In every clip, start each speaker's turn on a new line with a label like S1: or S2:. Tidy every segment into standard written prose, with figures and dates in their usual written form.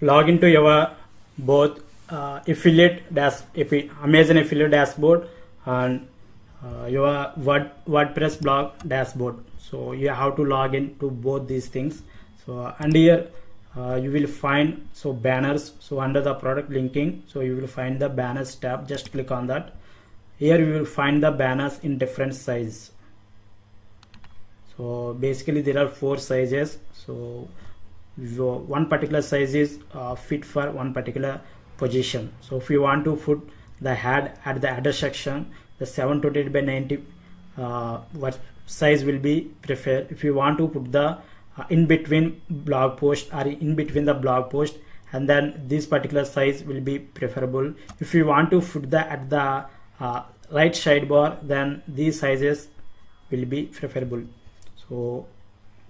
S1: log into your both Amazon affiliate dashboard and your WordPress blog dashboard. So you have to log in to both these things. So and here you will find banners. So under the product linking, so you will find the banners tab. Just click on that. Here you will find the banners in different size. So basically there are 4 sizes. So one particular size is fit for one particular position. So if you want to put the head at the header section, the 728 by 90 what size will be preferred. If you want to put the in between blog post or in between the blog post, and then this particular size will be preferable. If you want to put the at the right sidebar, then these sizes will be preferable. So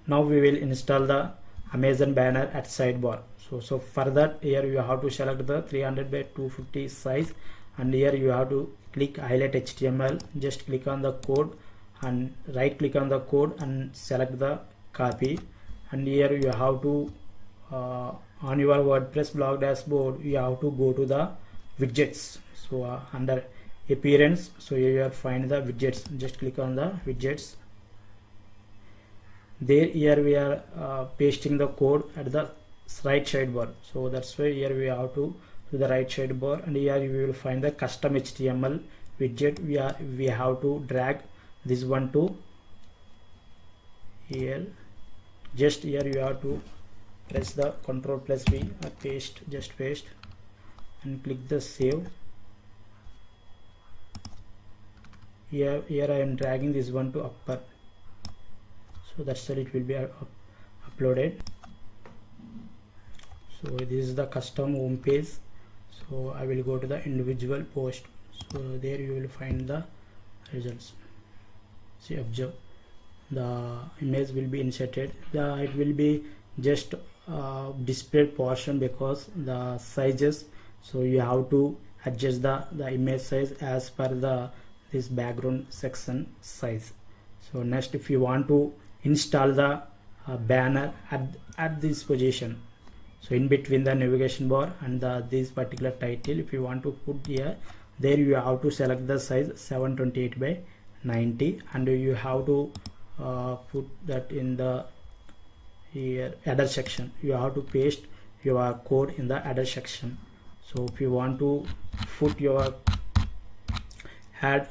S1: now we will install the Amazon banner at sidebar. So for that, here you have to select the 300 by 250 size, and here you have to click highlight HTML. Just click on the code and right click on the code and select the copy. And here you have to on your WordPress blog dashboard, you have to go to the widgets. So under appearance, so you will find the widgets. Just click on the widgets. There here we are pasting the code at the right sidebar. So that's why here we have to the right sidebar, and here you will find the custom HTML widget. We have to drag this one to here. Just here you have to press the Ctrl+V or paste, just paste and click the save. Here I am dragging this one to upper. So that's how it will be uploaded. So this is the custom home page. So I will go to the individual post. So there you will find the results. See, observe, the image will be inserted. It will be just displayed portion because the sizes. So you have to adjust the image size as per this background section size. So next, if you want to install the banner at this position, so in between the navigation bar and this particular title, if you want to put here, there you have to select the size 728 by 90, and you have to put that in the here header section. You have to paste your code in the header section. So if you want to put your head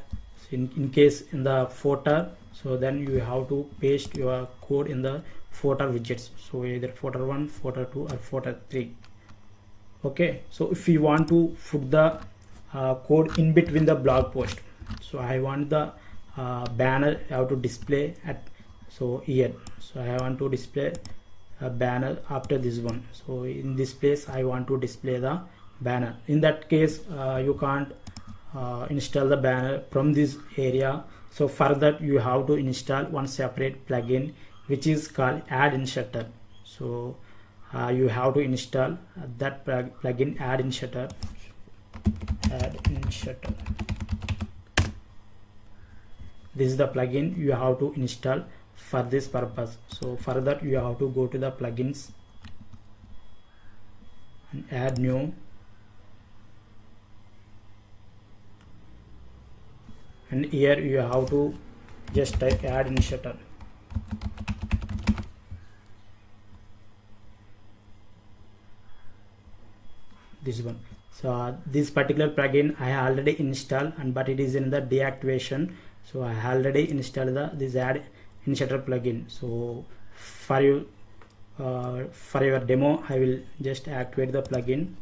S1: in case in the footer, so then you have to paste your code in the footer widgets. So either footer 1, footer 2 or footer 3. Okay, so if you want to put the code in between the blog post, so I want the banner have to display at here. So I want to display a banner after this one. So in this place I want to display the banner. In that case you can't install the banner from this area. So for that you have to install one separate plugin which is called Ad Inserter. So you have to install that plugin Ad Inserter. This is the plugin you have to install for this purpose. So for that you have to go to the plugins and add new, and here you have to just type Ad Inserter. This one. So this particular plugin I have already installed, but it is in the deactivation. So I already installed this Ad Inserter plugin. So for your demo I will just activate the plugin.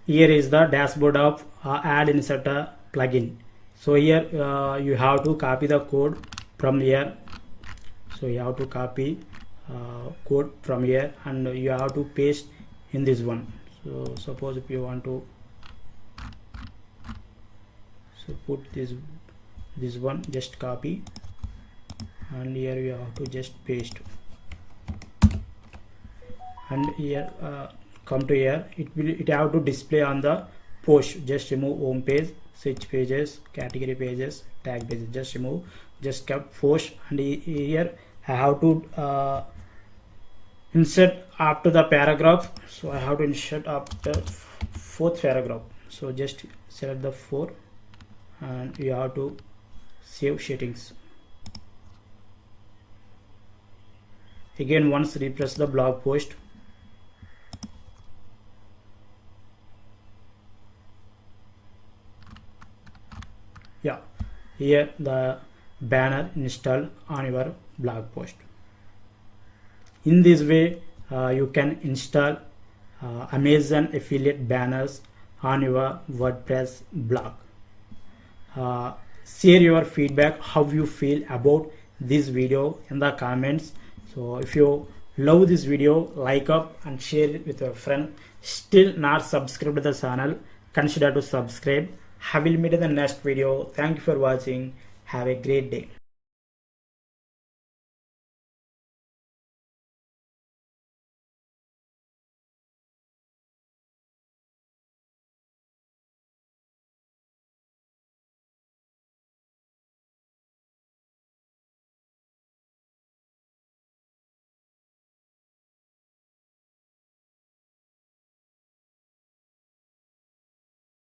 S1: Here is the dashboard of Ad Inserter plugin. So here you have to copy the code from here. So you have to copy code from here and you have to paste in this one. So suppose if you want to put this one, just copy, and here you have to just paste, and here come to here, it have to display on the post. Just remove home page, search pages, category pages, tag pages, just remove, just kept post, and here I have to insert after the paragraph, so I have to insert after fourth paragraph. So just select the 4 and you have to save settings. Again once refresh the blog post. Yeah, here the banner installed on your blog post. In this way you can install Amazon affiliate banners on your WordPress blog. Share your feedback, how you feel about this video in the comments. So if you love this video, like up and share it with your friend. Still not subscribed to the channel, consider to subscribe. I will meet in the next video. Thank you for watching. Have a great day.